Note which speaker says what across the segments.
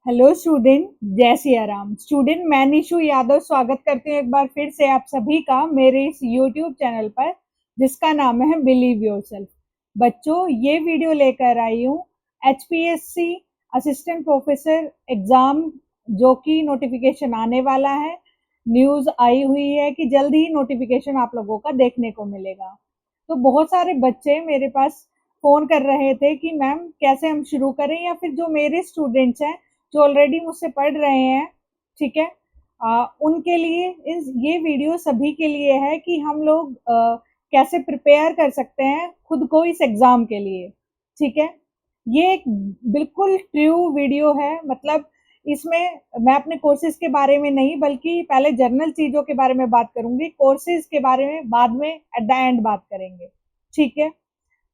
Speaker 1: Hello student, जय Siya Ram. Student, मैं निशु यादव स्वागत करती हूँ एक बार फिर से आप सभी का मेरे इस यूट्यूब चैनल पर जिसका नाम है बिलीव योरसेल्फ। बच्चों, ये वीडियो लेकर आई हूँ एचपीएससी असिस्टेंट प्रोफेसर एग्जाम जो कि नोटिफिकेशन आने वाला है। न्यूज़ आई हुई है कि जल्द ही नोटिफिकेशन आप लोगों का देखने को मिलेगा। तो बहुत सारे बच्चे मेरे पास फ़ोन कर रहे थे कि मैम कैसे हम शुरू करें, या फिर जो मेरे स्टूडेंट्स हैं जो ऑलरेडी मुझसे पढ़ रहे हैं, ठीक है, उनके लिए ये वीडियो सभी के लिए है कि हम लोग कैसे प्रिपेयर कर सकते हैं खुद को इस एग्ज़ाम के लिए। ठीक है, ये एक बिल्कुल ट्रू वीडियो है। मतलब इसमें मैं अपने कोर्सेज के बारे में नहीं बल्कि पहले जनरल चीज़ों के बारे में बात करूंगी, कोर्सेज के बारे में बाद में एट द एंड बात करेंगे। ठीक है,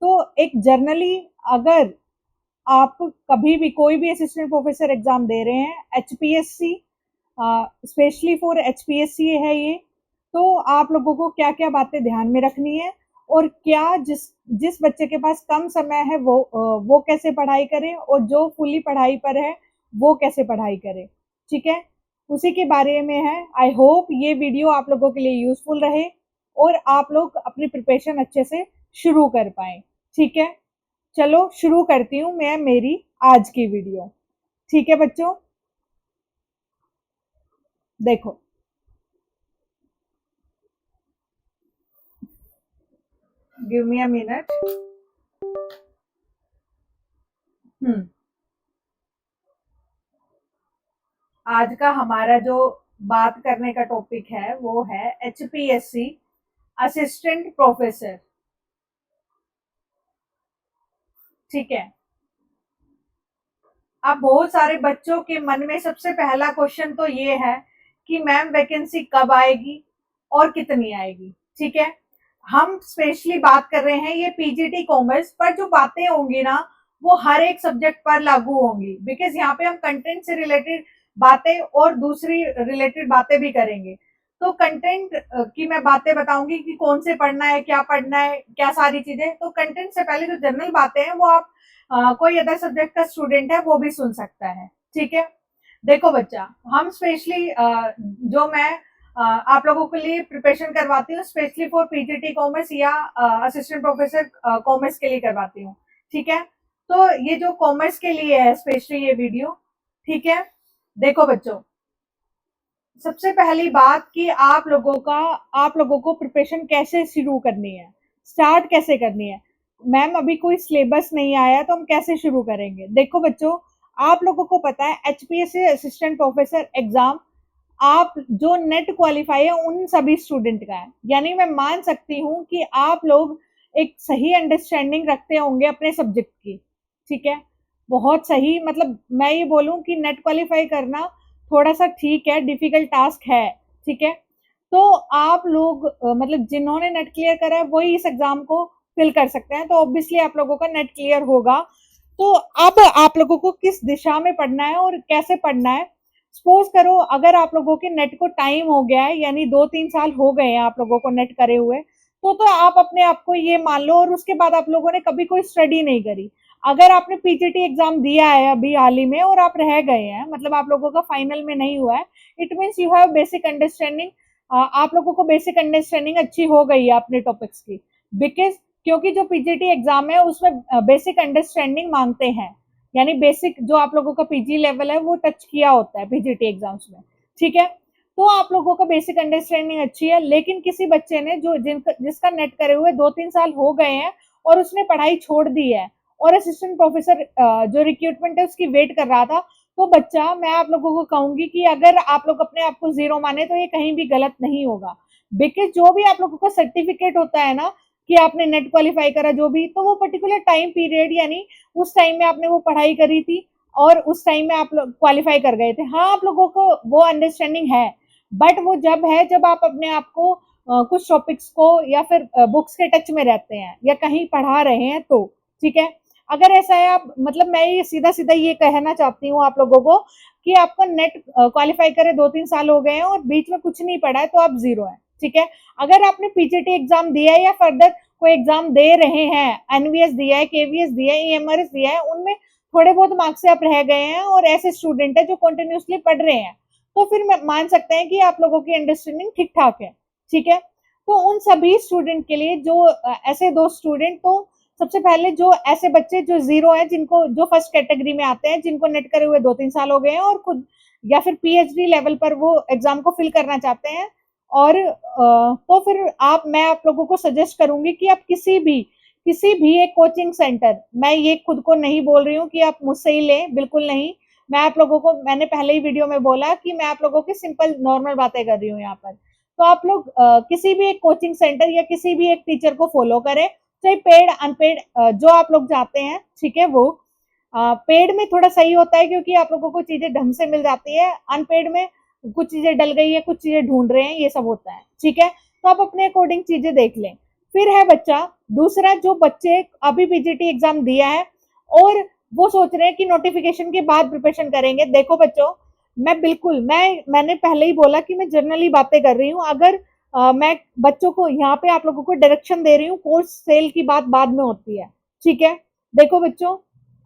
Speaker 1: तो एक जर्नली अगर आप कभी भी कोई भी असिस्टेंट प्रोफेसर एग्जाम दे रहे हैं, एचपीएससी स्पेशली फॉर एचपीएससी है ये, तो आप लोगों को क्या क्या बातें ध्यान में रखनी है और क्या जिस जिस बच्चे के पास कम समय है वो कैसे पढ़ाई करे और जो फुली पढ़ाई पर है वो कैसे पढ़ाई करे। ठीक है, उसी के बारे में है। आई होप ये वीडियो आप लोगों के लिए यूजफुल रहे और आप लोग अपनी प्रिपरेशन अच्छे से शुरू कर पाए। ठीक है, चलो शुरू करती हूँ मैं मेरी आज की वीडियो। ठीक है बच्चों, देखो, गिव मी अ मिनट। हम्म आज का हमारा जो बात करने का टॉपिक है वो है एचपीएससी असिस्टेंट प्रोफेसर। ठीक है, अब बहुत सारे बच्चों के मन में सबसे पहला क्वेश्चन तो ये है कि मैम वैकेंसी कब आएगी और कितनी आएगी। ठीक है, हम स्पेशली बात कर रहे हैं ये पीजीटी कॉमर्स पर, जो बातें होंगी ना वो हर एक सब्जेक्ट पर लागू होंगी, बिकॉज यहाँ पे हम कंटेंट से रिलेटेड बातें और दूसरी रिलेटेड बातें भी करेंगे। तो कंटेंट की मैं बातें बताऊंगी कि कौन से पढ़ना है, क्या पढ़ना है, क्या सारी चीजें। तो कंटेंट से पहले जो जनरल बातें हैं वो आप कोई अदर सब्जेक्ट का स्टूडेंट है वो भी सुन सकता है। ठीक है, देखो बच्चा, हम स्पेशली जो मैं आप लोगों के लिए प्रिपरेशन करवाती हूँ स्पेशली फॉर पीजीटी कॉमर्स या असिस्टेंट प्रोफेसर कॉमर्स के लिए करवाती हूँ। ठीक है, तो ये जो कॉमर्स के लिए है स्पेशली ये वीडियो। ठीक है, देखो बच्चों, सबसे पहली बात कि आप लोगों को प्रिपरेशन कैसे शुरू करनी है, स्टार्ट कैसे करनी है। मैम अभी कोई सिलेबस नहीं आया तो हम कैसे शुरू करेंगे। देखो बच्चों, आप लोगों को पता है एचपीएससी असिस्टेंट प्रोफेसर एग्जाम आप जो नेट क्वालिफाई है उन सभी स्टूडेंट का है। यानी मैं मान सकती हूँ कि आप लोग एक सही अंडरस्टैंडिंग रखते होंगे अपने सब्जेक्ट की। ठीक है, बहुत सही। मतलब मैं ये बोलूँ कि नेट क्वालिफाई करना थोड़ा सा ठीक है, डिफिकल्ट टास्क है। ठीक है, तो आप लोग मतलब जिन्होंने नेट क्लियर करा है वही इस एग्जाम को फिल कर सकते हैं, तो ऑब्वियसली आप लोगों का नेट क्लियर होगा। तो अब आप लोगों को किस दिशा में पढ़ना है और कैसे पढ़ना है। सपोज करो अगर आप लोगों के नेट को टाइम हो गया है, यानी 2-3 साल हो गए हैं आप लोगों को नेट करे हुए, तो आप अपने आप को ये मान लो और उसके बाद आप लोगों ने कभी कोई स्टडी नहीं करी। अगर आपने पीजीटी एग्जाम दिया है अभी हाल ही में और आप रह गए हैं, मतलब आप लोगों का फाइनल में नहीं हुआ है, it means you have basic understanding. आप लोगों को बेसिक अंडरस्टैंडिंग अच्छी हो गई है अपने टॉपिक्स की, बिकॉज क्योंकि जो पीजीटी एग्जाम है उसमें बेसिक अंडरस्टैंडिंग मांगते हैं। यानी बेसिक जो आप लोगों का पीजी लेवल है वो टच किया होता है पीजीटी एग्जाम्स में। ठीक है, तो आप लोगों का बेसिक अंडरस्टैंडिंग अच्छी है। लेकिन किसी बच्चे ने जो जिसका नेट करे हुए 2-3 साल हो गए हैं और उसने पढ़ाई छोड़ दी है और असिस्टेंट प्रोफेसर जो रिक्रूटमेंट है उसकी वेट कर रहा था, तो बच्चा, मैं आप लोगों को कहूंगी कि अगर आप लोग अपने आप को जीरो माने तो ये कहीं भी गलत नहीं होगा। बिकॉज जो भी आप लोगों का सर्टिफिकेट होता है ना कि आपने नेट क्वालिफाई करा जो भी, तो वो पर्टिकुलर टाइम पीरियड यानी उस टाइम में आपने वो पढ़ाई करी थी और उस टाइम में आप लोग क्वालिफाई कर गए थे। हाँ, आप लोगों को वो अंडरस्टैंडिंग है, बट वो जब है जब आप अपने आप को कुछ टॉपिक्स को या फिर बुक्स के टच में रहते हैं या कहीं पढ़ा रहे हैं तो। ठीक है, अगर ऐसा है आप, मतलब मैं ये सीधा सीधा ये कहना चाहती हूँ आप लोगों को कि आपका नेट क्वालिफाई करे 2-3 साल हो गए हैं और बीच में कुछ नहीं पढ़ा है तो आप जीरो है। ठीक है, अगर आपने पीजीटी एग्जाम दिया है या फर्दर कोई एग्जाम दे रहे हैं, एनवीएस दिया है, केवीएस दिया है, ईएमआरएस दिया है, उनमें थोड़े बहुत मार्क्स से आप रह गए हैं और ऐसे स्टूडेंट है जो कंटिन्यूसली पढ़ रहे हैं, तो फिर मान सकते हैं कि आप लोगों की अंडरस्टैंडिंग ठीक ठाक है। ठीक है, तो उन सभी स्टूडेंट के लिए जो ऐसे दो स्टूडेंट, तो सबसे पहले जो ऐसे बच्चे जो जीरो हैं, जिनको जो फर्स्ट कैटेगरी में आते हैं, जिनको नेट करे हुए 2-3 साल हो गए हैं और खुद या फिर पीएचडी लेवल पर वो एग्जाम को फिल करना चाहते हैं, और तो फिर मैं आप लोगों को सजेस्ट करूंगी कि आप किसी भी एक कोचिंग सेंटर, मैं ये खुद को नहीं बोल रही हूँ कि आप मुझसे ही लें, बिल्कुल नहीं। मैं आप लोगों को, मैंने पहले ही वीडियो में बोला कि मैं आप लोगों की सिंपल नॉर्मल बातें कर रही हूँ यहाँ पर। तो आप लोग किसी भी एक कोचिंग सेंटर या किसी भी एक टीचर को फॉलो करें, चाहे पेड अनपेड, जो आप लोग चाहते हैं, ठीक है। वो पेड में थोड़ा सही होता है क्योंकि आप लोगों को चीजें ढंग से मिल जाती है, अनपेड में कुछ चीजें डल गई है, कुछ चीजें ढूंढ रहे हैं, ये सब होता है। ठीक है, तो आप अपने अकॉर्डिंग चीजें देख लें। फिर है बच्चा दूसरा, जो बच्चे अभी पीजीटी एग्जाम दिया है और वो सोच रहे हैं कि नोटिफिकेशन के बाद प्रिपरेशन करेंगे। देखो बच्चों, मैंने पहले ही बोला कि मैं जनरली बातें कर रही हूँ। अगर मैं बच्चों को यहाँ पे आप लोगों को डायरेक्शन दे रही हूँ, कोर्स सेल की बात बाद में होती है। ठीक है, देखो बच्चों,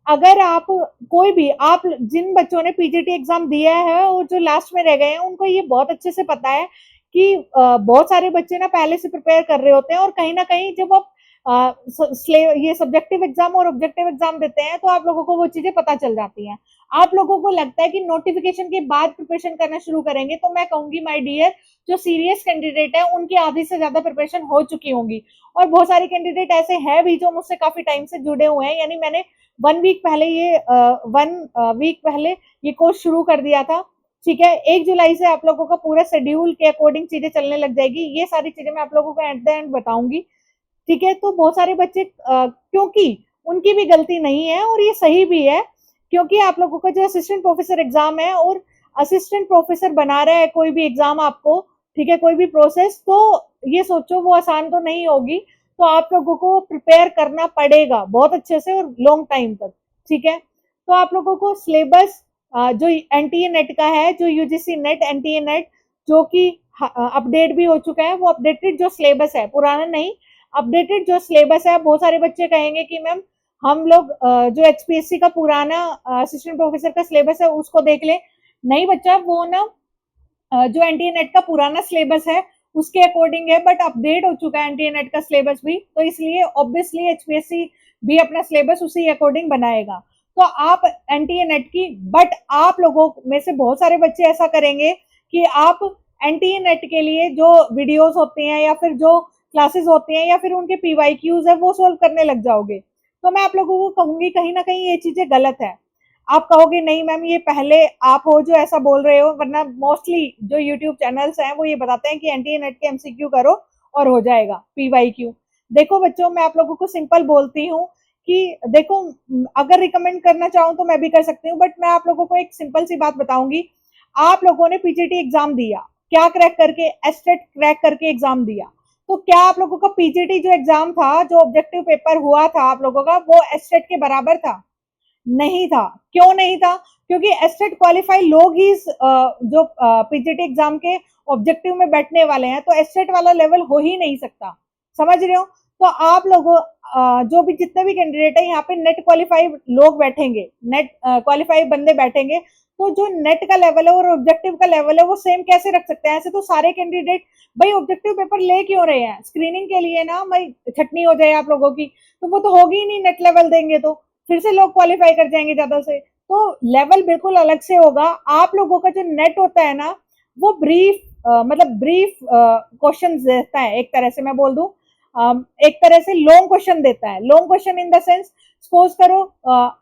Speaker 1: अगर आप कोई भी, आप जिन बच्चों ने पीजीटी एग्जाम दिया है और जो लास्ट में रह गए हैं, उनको ये बहुत अच्छे से पता है कि बहुत सारे बच्चे ना पहले से प्रिपेयर कर रहे होते हैं, और कहीं ना कहीं जब आप ये सब्जेक्टिव एग्जाम और ऑब्जेक्टिव एग्जाम देते हैं तो आप लोगों को वो चीजें पता चल जाती हैं। आप लोगों को लगता है कि नोटिफिकेशन के बाद प्रिपरेशन करना शुरू करेंगे, तो मैं कहूंगी माय डियर, जो सीरियस कैंडिडेट है उनकी आधी से ज्यादा प्रिपरेशन हो चुकी होंगी, और बहुत सारे कैंडिडेट ऐसे हैं भी जो मुझसे काफी टाइम से जुड़े हुए हैं। यानी मैंने 1 वीक पहले ये कोर्स शुरू कर दिया था। ठीक है, 1 जुलाई से आप लोगों का पूरा शेड्यूल के अकॉर्डिंग चीजें चलने लग जाएगी। ये सारी चीजें मैं आप लोगों को एट द एंड बताऊंगी। ठीक है, तो बहुत सारे बच्चे क्योंकि उनकी भी गलती नहीं है और ये सही भी है, क्योंकि आप लोगों का जो असिस्टेंट प्रोफेसर एग्जाम है, और असिस्टेंट प्रोफेसर बना रहा है कोई भी एग्जाम आपको, ठीक है, कोई भी प्रोसेस, तो ये सोचो वो आसान तो नहीं होगी। तो आप लोगों को प्रिपेयर करना पड़ेगा बहुत अच्छे से और लॉन्ग टाइम तक। ठीक है, तो आप लोगों को सिलेबस जो एनटीए नेट का है, जो यूजीसी नेट एनटीए नेट, जो कि अपडेट भी हो चुका है, वो अपडेटेड जो सिलेबस है, पुराना नहीं, अपडेटेड जो सिलेबस है। बहुत सारे बच्चे कहेंगे कि मैम हम लोग जो एचपीएससी का पुराना असिस्टेंट प्रोफेसर का सिलेबस है उसको देख ले। नहीं बच्चा, वो ना जो एनटीए नेट का पुराना सिलेबस है उसके अकॉर्डिंग है, बट अपडेट हो चुका है एनटीए नेट का सिलेबस भी, तो इसलिए ऑब्वियसली एचपीएससी भी अपना सिलेबस उसी अकॉर्डिंग बनाएगा। तो आप एनटीए नेट की, बट आप लोगों में से बहुत सारे बच्चे ऐसा करेंगे कि आप एनटीए नेट के लिए जो वीडियोस होते हैं या फिर जो क्लासेस होते हैं या फिर उनके पीवाईक्यूज है वो सोल्व करने लग जाओगे। तो मैं आप लोगों को कहूंगी कहीं ना कहीं ये चीजें गलत है। आप कहोगे नहीं मैम ये पहले आप हो जो ऐसा बोल रहे हो, वरना मोस्टली जो यूट्यूब चैनल्स हैं वो ये बताते हैं कि एनटीए नेट के एमसीक्यू करो और हो जाएगा पीवाईक्यू। देखो बच्चों, मैं आप लोगों को सिंपल बोलती हूँ कि देखो, अगर रिकमेंड करना चाहूँ तो मैं भी कर सकती हूँ, बट मैं आप लोगों को एक सिंपल सी बात बताऊंगी। आप लोगों ने पीजीटी एग्जाम दिया, क्या क्रैक करके, एस्टेट क्रैक करके एग्जाम दिया, तो क्या आप लोगों का पीजीटी जो एग्जाम था, जो ऑब्जेक्टिव पेपर हुआ था आप लोगों का, वो एस्टेट के बराबर था? नहीं था। क्यों नहीं था? क्योंकि एस्टेट क्वालिफाई लोग ही जो पीजीटी एग्जाम के ऑब्जेक्टिव में बैठने वाले हैं, तो एस्टेट वाला लेवल हो ही नहीं सकता। समझ रहे हो? तो आप लोगों जो भी जितने भी कैंडिडेट है यहाँ पे नेट क्वालिफाई लोग बैठेंगे, नेट क्वालिफाई बंदे बैठेंगे, तो जो नेट का लेवल है और ऑब्जेक्टिव का लेवल है वो सेम कैसे रख सकते हैं? ऐसे तो सारे कैंडिडेट भाई ऑब्जेक्टिव पेपर ले क्यों रहे हैं? स्क्रीनिंग के लिए ना भाई, छटनी हो जाए आप लोगों की, तो वो तो होगी ही नहीं। नेट लेवल देंगे तो फिर से लोग क्वालिफाई कर जाएंगे ज्यादा से, तो लेवल बिल्कुल अलग से होगा। आप लोगों का जो नेट होता है ना, वो ब्रीफ मतलब ब्रीफ क्वेश्चन देता है, एक तरह से मैं बोल दूं, एक तरह से लॉन्ग क्वेश्चन देता है। Long question in the sense, suppose करो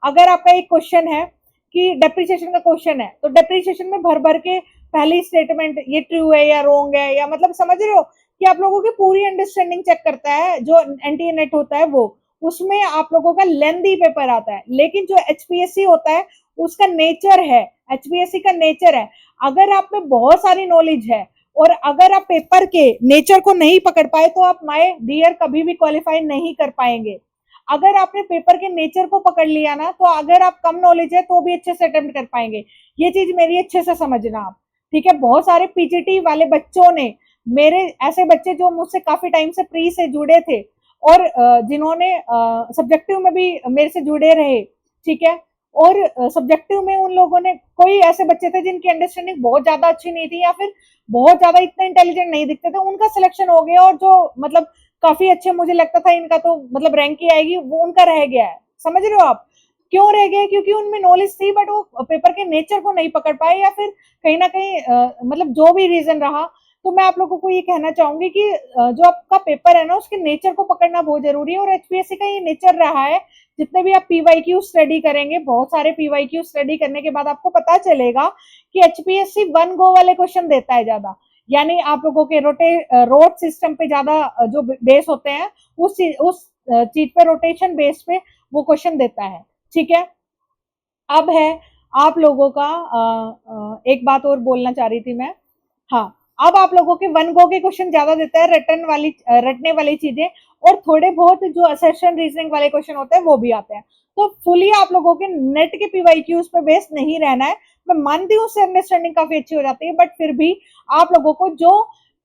Speaker 1: अगर आपका एक क्वेश्चन है कि डेप्रिसिएशन का क्वेश्चन है, तो डेप्रिसिएशन में भर भर के पहली स्टेटमेंट ये ट्रू है या रोंग है, या मतलब समझ रहे हो कि आप लोगों की पूरी अंडरस्टैंडिंग चेक करता है जो एनटीए नेट होता है वो। उसमें आप लोगों का लेंथी पेपर आता है, लेकिन जो एचपीएससी होता है उसका नेचर है, एचपीएससी का नेचर है, अगर आप में बहुत सारी नॉलेज है और अगर आप पेपर के नेचर को नहीं पकड़ पाए तो आप माय डियर कभी भी क्वालिफाई नहीं कर पाएंगे। अगर आपने पेपर के नेचर को पकड़ लिया ना, तो अगर आप कम नॉलेज है तो भी अच्छे से अटेम्प्ट कर पाएंगे। ये चीज मेरी अच्छे से समझना आप, ठीक है। बहुत सारे पीजीटी वाले बच्चों ने, मेरे ऐसे बच्चे जो मुझसे काफी टाइम से प्री से जुड़े थे और जिन्होंने सब्जेक्टिव में भी मेरे से जुड़े रहे, ठीक है, और सब्जेक्टिव में उन लोगों ने, कोई ऐसे बच्चे थे जिनकी अंडरस्टैंडिंग बहुत ज्यादा अच्छी नहीं थी या फिर बहुत ज्यादा इतने इंटेलिजेंट नहीं दिखते थे, उनका सिलेक्शन हो गया, और जो मतलब काफी अच्छे मुझे लगता था इनका तो मतलब रैंक ही आएगी, वो उनका रह गया है। समझ रहे हो आप क्यों रह गया? क्योंकि उनमें नॉलेज थी बट वो पेपर के नेचर को नहीं पकड़ पाए, या फिर कहीं ना कहीं मतलब जो भी रीजन रहा। तो मैं आप लोगों को ये कहना चाहूंगी कि जो आपका पेपर है ना उसके नेचर को पकड़ना बहुत जरूरी है, और एचपीएससी का ये नेचर रहा है। जितने भी आप पीवाईक्यू स्टडी करेंगे, बहुत सारे पीवाईक्यू स्टडी करने के बाद आपको पता चलेगा कि एचपीएससी वन गो वाले क्वेश्चन देता है ज्यादा, यानी आप लोगों के रोड सिस्टम पे ज्यादा जो बेस होते हैं, उस चीज पे, रोटेशन बेस पे वो क्वेश्चन देता है। ठीक है, अब है आप लोगों का एक बात और बोलना चाह रही थी मैं। हाँ, अब आप लोगों के वन गो के क्वेश्चन ज्यादा देता है, रटने वाली चीजें, और थोड़े बहुत जो असर्शन रीजनिंग वाले क्वेश्चन होते हैं वो भी आते हैं। तो फुली आप लोगों के नेट के पीवाईक्यूज पे बेस नहीं रहना है। मैं मानती हूँ उससे अंडरस्टैंडिंग काफी अच्छी हो जाती है, बट फिर भी आप लोगों को जो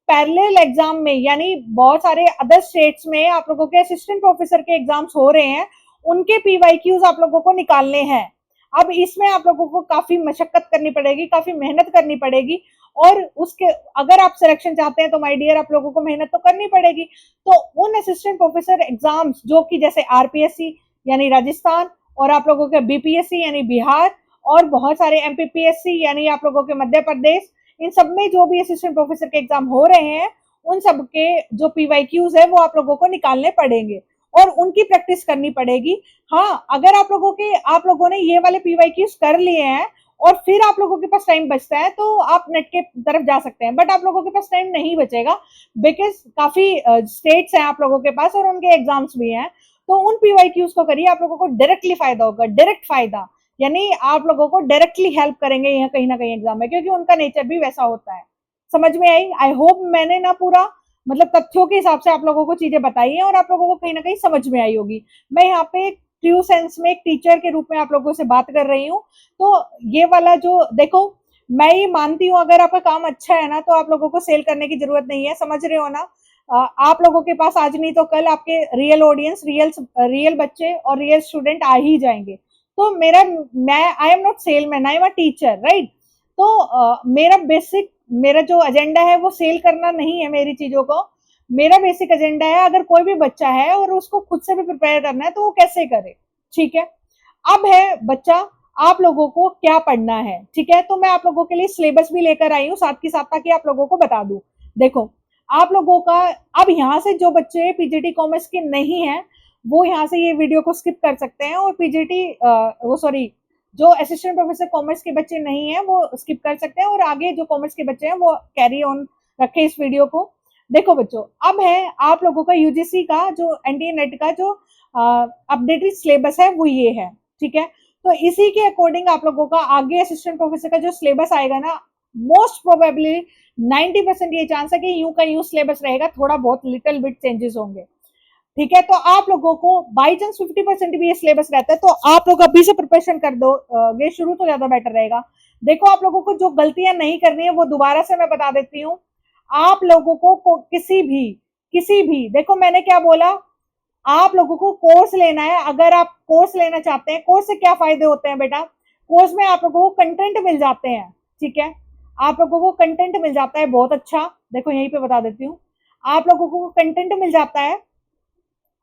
Speaker 1: पैरेलल एग्जाम में, यानी बहुत सारे अदर स्टेट्स में आप लोगों के असिस्टेंट प्रोफेसर के एग्जाम्स हो रहे हैं, उनके पीवाईक्यूज आप लोगों को निकालने हैं। अब इसमें आप लोगों को काफी मशक्कत करनी पड़ेगी, काफी मेहनत करनी पड़ेगी, और उसके अगर आप सिलेक्शन चाहते हैं तो माय डियर आप लोगों को मेहनत तो करनी पड़ेगी। तो उन असिस्टेंट प्रोफेसर एग्जाम्स जो कि जैसे आरपीएससी यानी राजस्थान, और आप लोगों के बीपीएससी यानी बिहार, और बहुत सारे एमपीपीएससी यानी आप लोगों के मध्य प्रदेश, इन सब में जो भी असिस्टेंट प्रोफेसर के एग्जाम हो रहे हैं, उन सब के जो पीवाईक्यूज है वो आप लोगों को निकालने पड़ेंगे और उनकी प्रैक्टिस करनी पड़ेगी। हाँ, अगर आप लोगों ने ये वाले पीवाईक्यूज कर लिए हैं और फिर आप लोगों के पास टाइम बचता है तो आप नेट के तरफ जा सकते हैं, बट आप लोगों के पास टाइम नहीं बचेगा, बिकॉज काफी स्टेट्स हैं आप लोगों के पास और उनके एग्जाम्स भी हैं। तो उन पीवाईक्यूज को करिए, आप लोगों को डायरेक्टली फायदा होगा, डायरेक्ट फायदा, यानी आप लोगों को डायरेक्टली हेल्प करेंगे यहाँ कहीं ना कहीं एग्जाम में, क्योंकि उनका नेचर भी वैसा होता है। समझ में आई? आई होप मैंने ना पूरा मतलब तथ्यों के हिसाब से आप लोगों को चीजें बताई है और आप लोगों को कहीं ना कहीं समझ में आई होगी। मैं यहाँ पे ट्रू सेंस में एक टीचर के रूप में आप लोगों से बात कर रही हूँ। तो ये वाला जो देखो, मैं ये मानती हूँ अगर आपका काम अच्छा है ना तो आप लोगों को सेल करने की जरूरत नहीं है, समझ रहे हो ना। आप लोगों के पास आज नहीं तो कल आपके रियल ऑडियंस, रियल बच्चे और रियल स्टूडेंट आ ही जाएंगे। तो मैं I am not salesman, I am a teacher, right. तो मेरा जो एजेंडा है वो सेल करना नहीं है मेरी चीजों को। मेरा बेसिक एजेंडा है अगर कोई भी बच्चा है और उसको खुद से भी प्रिपेयर करना है तो वो कैसे करे। ठीक है, अब है बच्चा आप लोगों को क्या पढ़ना है। ठीक है, तो मैं आप लोगों के लिए सिलेबस भी लेकर आई हूँ साथ के साथ, ताकि आप लोगों को बता दूं। देखो, आप लोगों का अब यहाँ से जो बच्चे पीजीटी कॉमर्स के नहीं है वो यहाँ से ये वीडियो को स्किप कर सकते हैं, और जो असिस्टेंट प्रोफेसर कॉमर्स के बच्चे नहीं है वो स्किप कर सकते हैं, और आगे जो कॉमर्स के बच्चे हैं वो कैरी ऑन रखे इस वीडियो को। देखो बच्चों, अब है आप लोगों का यूजीसी का जो एनटीए नेट का जो अपडेटेड सिलेबस है वो ये है। ठीक है, तो इसी के अकॉर्डिंग आप लोगों का आगे असिस्टेंट प्रोफेसर का जो सिलेबस आएगा ना, मोस्ट प्रोबेबली 90% ये चांस है कि यूं का यूं सिलेबस रहेगा, थोड़ा बहुत लिटिल बिट चेंजेस होंगे। ठीक है, तो आप लोगों को बाई चांस 50% भी ये सिलेबस रहता है तो आप लोग अभी से प्रिपरेशन कर दो ये शुरू, तो ज्यादा बेटर रहेगा। देखो, आप लोगों को जो गलतियां नहीं करनी है वो दोबारा से मैं बता देती हूँ। आप लोगों को किसी भी देखो मैंने क्या बोला, आप लोगों को कोर्स लेना है। अगर आप कोर्स लेना चाहते हैं, कोर्स से क्या फायदे होते हैं बेटा, कोर्स में आप लोगों को कंटेंट मिल जाते हैं। ठीक है, आप लोगों को कंटेंट मिल जाता है बहुत अच्छा। देखो यहीं पे बता देती हूँ, आप लोगों को कंटेंट मिल जाता है,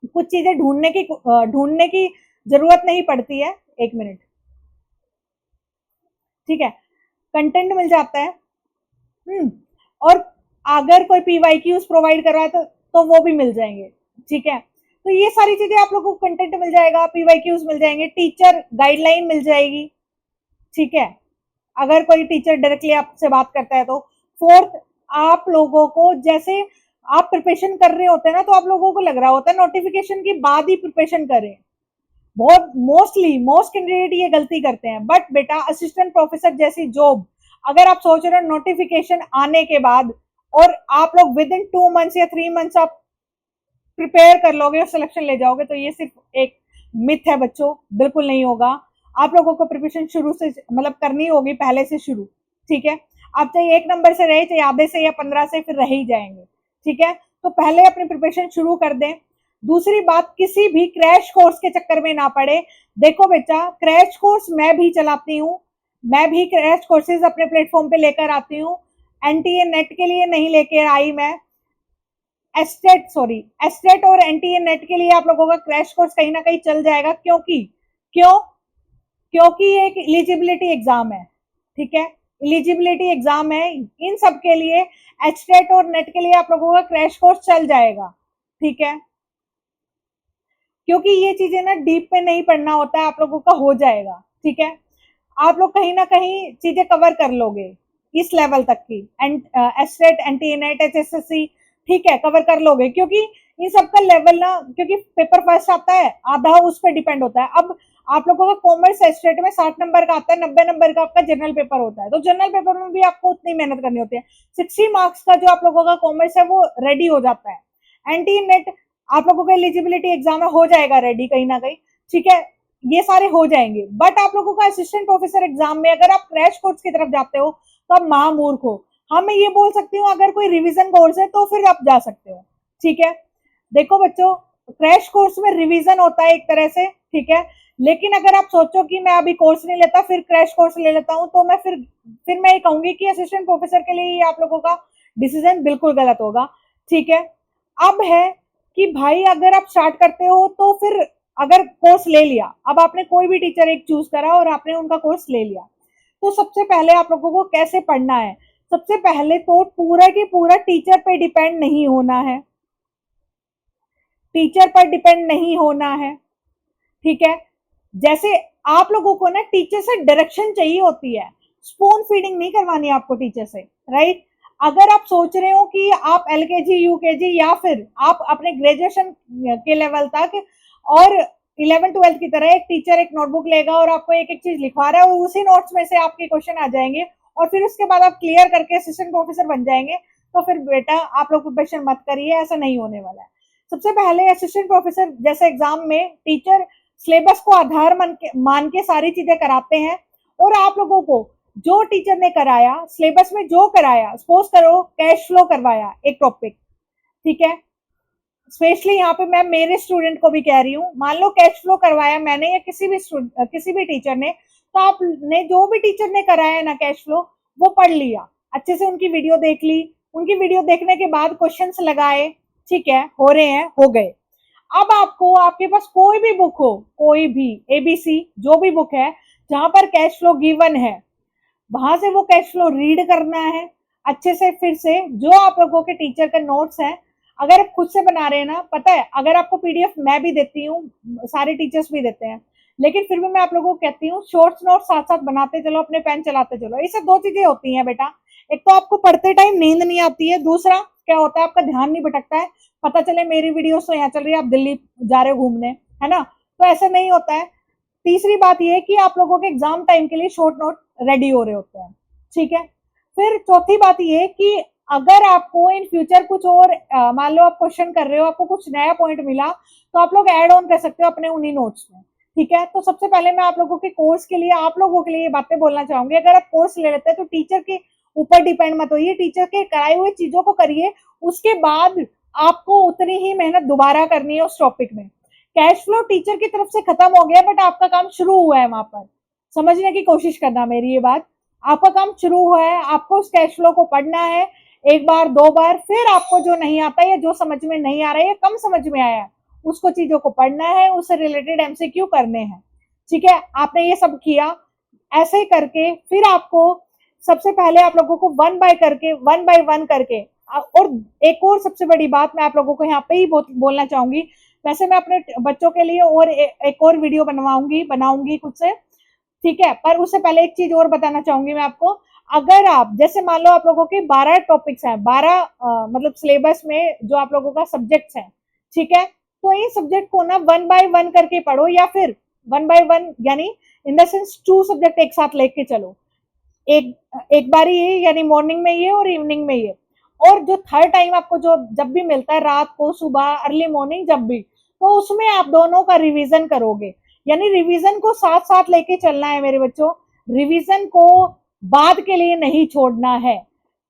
Speaker 1: कुछ चीजें ढूंढने की जरूरत नहीं पड़ती है। एक मिनट, ठीक है, कंटेंट मिल जाता है। और अगर कोई पीवाईक्यूज प्रोवाइड कर रहा है तो वो भी मिल जाएंगे। ठीक है, तो ये सारी चीजें आप लोगों को कंटेंट मिल जाएगा, पीवाईक्यूज मिल जाएंगे, टीचर गाइडलाइन मिल जाएगी। ठीक है, अगर कोई टीचर डायरेक्टली आपसे बात करता है तो। फोर्थ, आप लोगों को जैसे आप प्रिपरेशन कर रहे होते हैं ना तो आप लोगों को लग रहा होता है नोटिफिकेशन के बाद ही प्रिपरेशन करें। बहुत मोस्ट कैंडिडेट ये गलती करते हैं, बट बेटा असिस्टेंट प्रोफेसर जैसी जॉब अगर आप सोच रहे हो नोटिफिकेशन आने के बाद और आप लोग विद इन 2 मंथ्स या 3 मंथ्स आप प्रिपेयर कर लोगे और सिलेक्शन ले जाओगे, तो ये सिर्फ एक मिथ है बच्चों, बिल्कुल नहीं होगा। आप लोगों को प्रिपरेशन शुरू से मतलब करनी होगी, पहले से शुरू। ठीक है, आप चाहे 1 नंबर से रहे, चाहे आधे से या 15 से, फिर रह ही जाएंगे। ठीक है, तो पहले अपनी प्रिपरेशन शुरू कर दें। दूसरी बात, किसी भी क्रैश कोर्स के चक्कर में ना पड़े। देखो बेटा, क्रैश कोर्स मैं भी चलाती हूँ, मैं भी क्रैश कोर्सेज अपने प्लेटफॉर्म पे लेकर आती हूँ। एनटीए नेट के लिए नहीं लेकर आई मैं, एस्टेट और एनटीए नेट के लिए आप लोगों का क्रैश कोर्स कहीं ना कहीं चल जाएगा। क्यों क्योंकि ये एक एलिजिबिलिटी एग्जाम है, ठीक है, एलिजिबिलिटी एग्जाम है। इन सब के लिए एस्टेट और नेट के लिए आप लोगों का क्रैश कोर्स चल जाएगा, ठीक है, क्योंकि ये चीजें ना डीप में नहीं पढ़ना होता है, आप लोगों का हो जाएगा, ठीक है। आप लोग कहीं ना कहीं चीजें कवर कर लोगे इस लेवल तक की, एस्टेट, एनटीए, एचएसएससी, ठीक है, कवर कर लोगे, क्योंकि इन सबका लेवल ना, क्योंकि पेपर फर्स्ट आता है, आधा उस पर डिपेंड होता है। अब आप लोगों का कॉमर्स एस्टेट में 60 नंबर का आता है, 90 नंबर का आपका जनरल पेपर होता है, तो जनरल पेपर में भी आपको उतनी मेहनत करनी होती है। 60 मार्क्स का जो आप लोगों का कॉमर्स है वो रेडी हो जाता है। एनटी नेट आप लोगों का एलिजिबिलिटी एग्जाम में हो जाएगा रेडी कहीं ना कहीं, ठीक है, ये सारे हो जाएंगे। बट आप लोगों का असिस्टेंट प्रोफेसर एग्जाम में अगर आप क्रैश कोर्स की तरफ जाते हो तो आप महामूर्ख हो। हाँ, मैं ये बोल सकती हूँ अगर कोई रिवीजन कोर्स है तो फिर आप जा सकते हो, ठीक है। देखो बच्चों, क्रैश कोर्स में रिवीजन होता है एक तरह से, ठीक है, लेकिन अगर आप सोचो कि मैं अभी कोर्स नहीं लेता फिर क्रैश कोर्स ले लेता हूँ, तो मैं फिर मैं ये कहूंगी कि असिस्टेंट प्रोफेसर के लिए आप लोगों का डिसीजन बिल्कुल गलत होगा, ठीक है। अब है कि भाई अगर आप स्टार्ट करते हो तो फिर अगर कोर्स ले लिया, अब आपने कोई भी टीचर एक चूज करा और आपने उनका कोर्स ले लिया, तो सबसे पहले आप लोगों को कैसे पढ़ना है, सबसे पहले तो पूरा की पूरा टीचर पे डिपेंड नहीं होना है, टीचर पर डिपेंड नहीं होना है, ठीक है। जैसे आप लोगों को ना टीचर से डायरेक्शन चाहिए होती है, स्पून फीडिंग नहीं करवानी आपको टीचर से, राइट। अगर आप सोच रहे हो कि आप एलकेजी यूकेजी या फिर आप अपने ग्रेजुएशन के लेवल तक और 11th-12th की तरह एक टीचर एक नोटबुक लेगा और आपको एक एक चीज लिखवा रहा है और उसी नोट्स में से आपके क्वेश्चन आ जाएंगे और फिर उसके बाद आप क्लियर करके असिस्टेंट प्रोफेसर बन जाएंगे, तो फिर बेटा आप लोग प्रिपरेशन मत करिए, ऐसा नहीं होने वाला है। सबसे पहले असिस्टेंट प्रोफेसर जैसे एग्जाम में टीचर सिलेबस को आधार मान के सारी चीजें कराते हैं, और आप लोगों को जो टीचर ने कराया सिलेबस में जो कराया, सपोज करो कैश फ्लो करवाया एक टॉपिक, ठीक है, स्पेशली यहाँ पे मैं मेरे स्टूडेंट को भी कह रही हूँ, मान लो कैश फ्लो करवाया मैंने या किसी भी टीचर ने, तो आपने जो भी टीचर ने कराया ना कैश फ्लो वो पढ़ लिया, अच्छे से उनकी वीडियो देख ली, उनकी वीडियो देखने के बाद क्वेश्चंस लगाए, ठीक है, हो रहे हैं, हो गए। अब आपको आपके पास कोई भी बुक हो, कोई भी एबीसी जो भी बुक है जहां पर कैश फ्लो गिवन है, वहां से वो कैश फ्लो रीड करना है अच्छे से, फिर से जो आप लोगों के टीचर का नोट्स है, अगर आप खुद से बना रहे हैं ना, पता है अगर आपको पीडीएफ मैं भी देती हूँ, सारे टीचर्स भी देते हैं, लेकिन फिर भी मैं आप लोगों को कहती हूँ शॉर्ट्स नोट साथ साथ बनाते चलो, अपने पेन चलाते चलो। इससे दो चीजें होती हैं बेटा, एक तो आपको पढ़ते टाइम नींद नहीं आती है, दूसरा क्या होता है आपका ध्यान नहीं भटकता है, पता चले मेरी वीडियो तो यहाँ चल रही है, आप दिल्ली जा रहे हो घूमने, है ना, तो ऐसा नहीं होता है। तीसरी बात यह कि आप लोगों के एग्जाम टाइम के लिए शॉर्ट नोट रेडी हो रहे होते हैं, ठीक है। फिर चौथी बात यह कि अगर आपको इन फ्यूचर कुछ और मान लो आप क्वेश्चन कर रहे हो, आपको कुछ नया पॉइंट मिला, तो आप लोग ऐड ऑन कर सकते हो अपने उन्हीं नोट्स में, ठीक है। तो सबसे पहले मैं आप लोगों के कोर्स के लिए, आप लोगों के लिए ये बातें बोलना चाहूंगी, अगर आप कोर्स ले लेते हैं तो टीचर के ऊपर डिपेंड मत होइए, टीचर के कराए हुए चीजों को करिए, उसके बाद आपको उतनी ही मेहनत दोबारा करनी है उस टॉपिक में। कैश फ्लो टीचर की तरफ से खत्म हो गया, बट आपका काम शुरू हुआ है, वहां पर समझने की कोशिश करना मेरी ये बात, आपका काम शुरू हुआ है, आपको उस कैश फ्लो को पढ़ना है एक बार दो बार, फिर आपको जो नहीं आता है या जो समझ में नहीं आ रहा है या कम समझ में आया है उसको चीजों को पढ़ना है, उससे रिलेटेड एमसीक्यू करने हैं, ठीक है। आपने ये सब किया, ऐसे करके फिर आपको सबसे पहले आप लोगों को वन बाय वन करके, और एक और सबसे बड़ी बात मैं आप लोगों को यहाँ पे ही बोलना चाहूंगी, वैसे मैं अपने बच्चों के लिए और एक और वीडियो बनाऊंगी खुद से, ठीक है, पर उससे पहले एक चीज और बताना चाहूंगी मैं आपको, अगर आप जैसे मान लो आप लोगों के 12 टॉपिक्स हैं, 12 मतलब सिलेबस में जो आप लोगों का सब्जेक्ट्स हैं, ठीक है, तो इन सब्जेक्ट को ना वन बाय वन करके पढ़ो, या फिर वन बाय वन यानी इन द सेंस 2 सब्जेक्ट एक साथ लेके चलो, एक बारी ये यानी मॉर्निंग में ये और इवनिंग में ये, और जो थर्ड टाइम आपको जो जब भी मिलता है रात को, सुबह, अर्ली मॉर्निंग, जब भी, तो उसमें आप दोनों का रिवीजन करोगे, यानी रिवीजन को साथ साथ लेके चलना है मेरे बच्चों, रिवीजन को बाद के लिए नहीं छोड़ना है।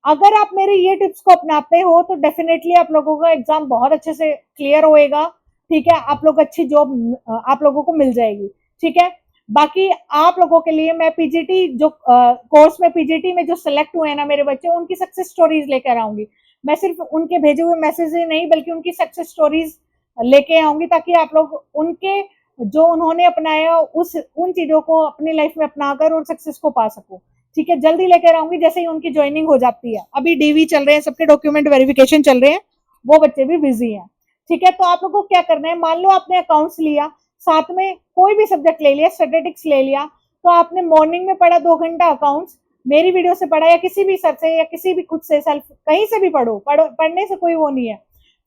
Speaker 1: अगर आप मेरे ये टिप्स को अपनाते हो तो डेफिनेटली आप लोगों का एग्जाम बहुत अच्छे से क्लियर होएगा, ठीक है, आप लोग अच्छी जॉब आप लोगों को मिल जाएगी, ठीक है। बाकी आप लोगों के लिए मैं पीजीटी जो कोर्स में पीजीटी में जो सिलेक्ट हुए हैं ना मेरे बच्चे, उनकी सक्सेस स्टोरीज लेकर आऊंगी। मैं सिर्फ उनके भेजे हुए मैसेज नहीं बल्कि उनकी सक्सेस स्टोरीज लेके आऊंगी, ताकि आप लोग उनके जो उन्होंने अपनाया उन चीजों को अपनी लाइफ में अपनाकर और सक्सेस को पा सको। ठीक है, जल्दी लेकर आऊंगी जैसे ही उनकी ज्वाइनिंग हो जाती है। अभी डीवी चल रहे हैं, सबके डॉक्यूमेंट वेरिफिकेशन चल रहे हैं, वो बच्चे भी बिजी हैं। ठीक है, तो आप लोगों को क्या करना है, मान लो आपने अकाउंट्स लिया, साथ में कोई भी सब्जेक्ट ले लिया, स्टैटिस्टिक्स ले लिया, तो आपने मॉर्निंग में पढ़ा 2 घंटा अकाउंट्स, मेरी वीडियो से पढ़ा या किसी भी सर से या किसी भी खुद से सेल्फ कहीं से भी पढ़ने से कोई वो नहीं है।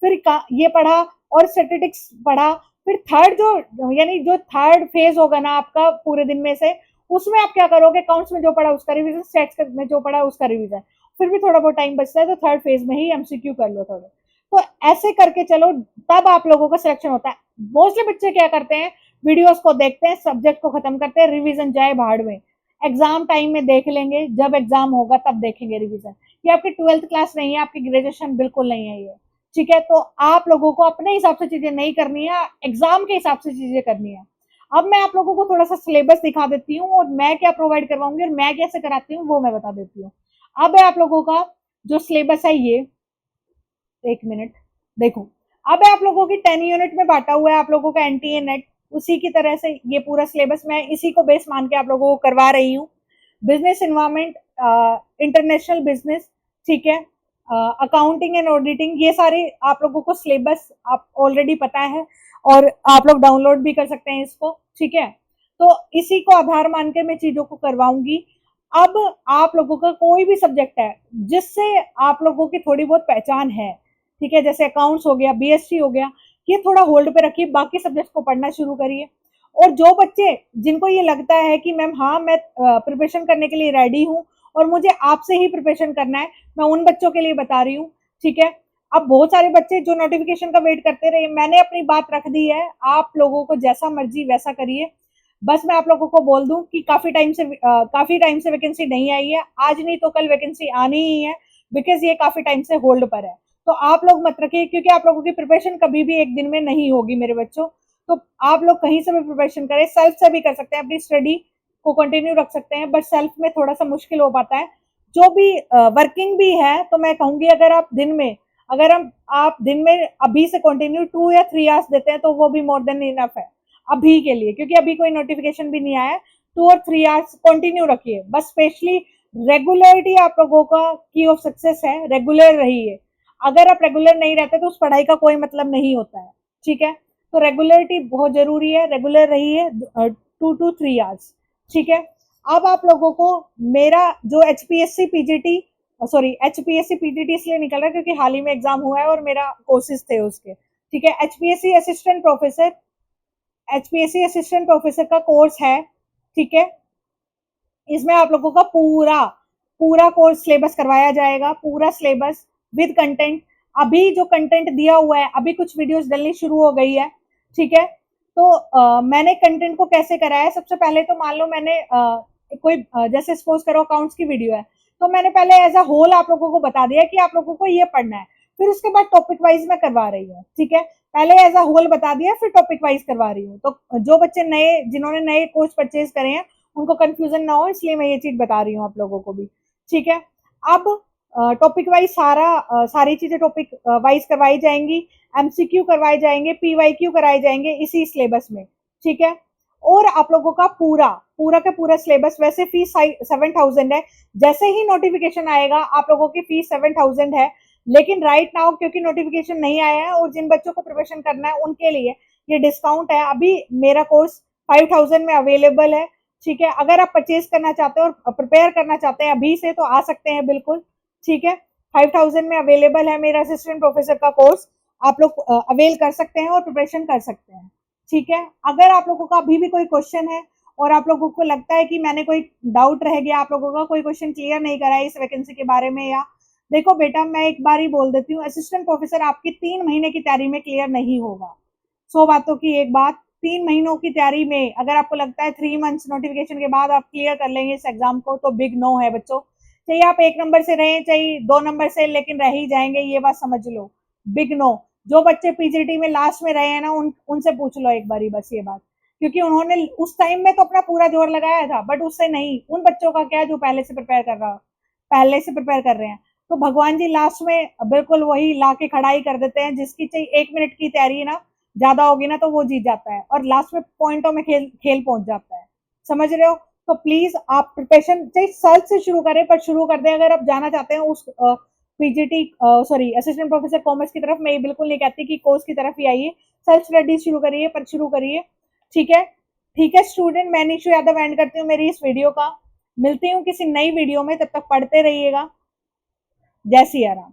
Speaker 1: फिर ये पढ़ा और स्टैटिस्टिक्स पढ़ा, फिर थर्ड यानी जो थर्ड फेज होगा ना आपका पूरे दिन में से, उसमें आप क्या करोगे, अकाउंट्स में जो पढ़ा उसका रिवीजन, स्टैट्स में जो पढ़ा उसका रिवीजन, फिर भी थोड़ा बहुत टाइम बचता है तो थर्ड फेज में ही एमसीक्यू कर लो थोड़े। तो ऐसे करके चलो, तब आप लोगों का सिलेक्शन होता है। मोस्टली बच्चे क्या करते हैं, वीडियोस को देखते हैं, सब्जेक्ट को खत्म करते हैं, रिवीजन जाए भाड़ में, एग्जाम टाइम में देख लेंगे, जब एग्जाम होगा तब देखेंगे रिवीजन। ये आपकी 12th क्लास नहीं है, आपकी ग्रेजुएशन बिल्कुल नहीं है ये। ठीक है, तो आप लोगों को अपने हिसाब से चीजें नहीं करनी है, एग्जाम के हिसाब से चीजें करनी है। अब मैं आप लोगों को थोड़ा सा सिलेबस दिखा देती हूँ और मैं क्या प्रोवाइड करवाऊंगी और मैं कैसे कराती हूँ वो मैं बता देती हूँ। अब है आप लोगों का जो सिलेबस है ये, एक मिनट देखो, अब है आप लोगों की 10 यूनिट में बांटा हुआ है आप लोगों का एनटीए नेट, उसी की तरह से ये पूरा सिलेबस मैं इसी को बेस मान के आप लोगों को करवा रही हूँ। बिजनेस इन्वायरमेंट, इंटरनेशनल बिजनेस, ठीक है, अकाउंटिंग एंड ऑडिटिंग, ये सारे आप लोगों को सिलेबस आप ऑलरेडी पता है और आप लोग डाउनलोड भी कर सकते हैं इसको। ठीक है, तो इसी को आधार मान के मैं चीजों को करवाऊंगी। अब आप लोगों का कोई भी सब्जेक्ट है जिससे आप लोगों की थोड़ी बहुत पहचान है, ठीक है, जैसे अकाउंट्स हो गया, बीएसटी हो गया, ये थोड़ा होल्ड पे रखिए, बाकी सब्जेक्ट को पढ़ना शुरू करिए। और जो बच्चे जिनको ये लगता है कि मैम हाँ मैं प्रिपरेशन करने के लिए रेडी हूँ और मुझे आपसे ही प्रिपरेशन करना है, मैं उन बच्चों के लिए बता रही हूँ। ठीक है, अब बहुत सारे बच्चे जो नोटिफिकेशन का वेट करते रहे, मैंने अपनी बात रख दी है, आप लोगों को जैसा मर्जी वैसा करिए। बस मैं आप लोगों को बोल दूं कि काफी टाइम से वैकेंसी नहीं आई है, आज नहीं तो कल वैकेंसी आनी ही है, बिकॉज ये काफी टाइम से होल्ड पर है। तो आप लोग मत रखिए, क्योंकि आप लोगों की प्रिपरेशन कभी भी एक दिन में नहीं होगी मेरे बच्चों। तो आप लोग कहीं से भी प्रिपरेशन करें, सेल्फ से भी कर सकते हैं, अपनी स्टडी को कंटिन्यू रख सकते हैं, बट सेल्फ में थोड़ा सा मुश्किल हो पाता है। जो भी वर्किंग भी है तो मैं कहूंगी अगर आप दिन में अभी से कंटिन्यू 2 या 3 आवर्स देते हैं तो वो भी मोर देन इनफ है अभी के लिए, क्योंकि अभी कोई नोटिफिकेशन भी नहीं आया है। 2 और 3 आवर्स कंटिन्यू रखिए बस, स्पेशली रेगुलरिटी आप लोगों का की ऑफ सक्सेस है, रेगुलर रहिए। अगर आप रेगुलर नहीं रहते तो उस पढ़ाई का कोई मतलब नहीं होता है। ठीक है, तो रेगुलरिटी बहुत जरूरी है, रेगुलर रहिए 2 to 3 आवर्स। ठीक है, अब आप लोगों को मेरा जो एचपीएससी पीजीटी इसलिए निकल रहा है क्योंकि हाल ही में एग्जाम हुआ है और मेरा कोर्सेज थे उसके। ठीक है, एचपीएससी असिस्टेंट प्रोफेसर का कोर्स है। ठीक है, इसमें आप लोगों का पूरा कोर्स सिलेबस करवाया जाएगा, पूरा सिलेबस विद कंटेंट। अभी जो कंटेंट दिया हुआ है, अभी कुछ वीडियोस डलनी शुरू हो गई है। ठीक है, तो मैंने कंटेंट को कैसे कराया है, सबसे पहले तो मान लो मैंने जैसे सपोज करो अकाउंट्स की वीडियो है, तो मैंने पहले एज अ होल आप लोगों को बता दिया कि आप लोगों को ये पढ़ना है, फिर उसके बाद टॉपिक वाइज मैं करवा रही हूँ। ठीक है, पहले एज अ होल बता दिया, फिर टॉपिक वाइज करवा रही हूँ। तो जो बच्चे जिन्होंने नए कोर्स परचेज करे हैं उनको कंफ्यूजन ना हो, इसलिए मैं ये चीज बता रही हूँ आप लोगों को भी। ठीक है, अब टॉपिक वाइज सारी चीजें टॉपिक वाइज करवाई जाएंगी, एमसीक्यू करवाए जाएंगे, पीवाईक्यू कराए जाएंगे इसी सिलेबस में। ठीक है, और आप लोगों का पूरा का पूरा सिलेबस, वैसे फीस 7,000 है, जैसे ही नोटिफिकेशन आएगा आप लोगों की फीस 7,000 है, लेकिन राइट नाउ क्योंकि नोटिफिकेशन नहीं आया है और जिन बच्चों को प्रिपरेशन करना है उनके लिए ये डिस्काउंट है। अभी मेरा कोर्स 5,000 में अवेलेबल है। ठीक है, अगर आप परचेज करना चाहते हो और प्रिपेयर करना चाहते हैं अभी से तो आ सकते हैं बिल्कुल। ठीक है, 5,000 में अवेलेबल है मेरा असिस्टेंट प्रोफेसर का कोर्स, आप लोग अवेल कर सकते हैं और प्रिपरेशन कर सकते हैं। ठीक है, अगर आप लोगों का अभी भी कोई क्वेश्चन है और आप लोगों को लगता है कि मैंने कोई डाउट रह गया, आप लोगों का कोई क्वेश्चन क्लियर नहीं करा है इस वैकेंसी के बारे में, या देखो बेटा मैं एक बार ही बोल देती हूँ, असिस्टेंट प्रोफेसर आपकी 3 महीने की तैयारी में क्लियर नहीं होगा। 100 बातों की एक बात, 3 महीनों की तैयारी में अगर आपको लगता है 3 मंथ्स नोटिफिकेशन के बाद आप क्लियर कर लेंगे इस एग्जाम को, तो बिग नो है बच्चों। चाहिए आप 1 नंबर से रहें, चाहिए 2 नंबर से, लेकिन रह ही जाएंगे, ये बात समझ लो, बिग नो। जो बच्चे पीजीटी में लास्ट में रहे हैं ना उनसे पूछ लो एक बारी बस ये बात। क्योंकि उन्होंने उस टाइम में तो अपना पूरा जोर लगाया था, बट उससे नहीं, उन बच्चों का क्या जो पहले से प्रिपेयर कर रहे हैं। तो भगवान जी लास्ट में बिल्कुल वही ला के खड़ा ही कर देते हैं, जिसकी चाहिए 1 मिनट की तैयारी ना ज्यादा होगी ना तो वो जीत जाता है, और लास्ट में पॉइंटों में खेल खेल पहुंच जाता है। समझ रहे हो? तो प्लीज आप प्रिपरेशन चाहिए सर्च से शुरू करें, पर शुरू कर दें अगर आप जाना चाहते हैं उस PGT sorry assistant professor commerce की तरफ। मैं ये बिल्कुल नहीं कहती कि कोर्स की तरफ ही आइए, सेल्फ स्टडी शुरू करिए, पर शुरू करिए। ठीक है? ठीक है स्टूडेंट, मैं निशु यादव एंड करती हूँ मेरी इस वीडियो का। मिलती हूँ किसी नई वीडियो में, तब तक पढ़ते रहिएगा। जय सिया राम।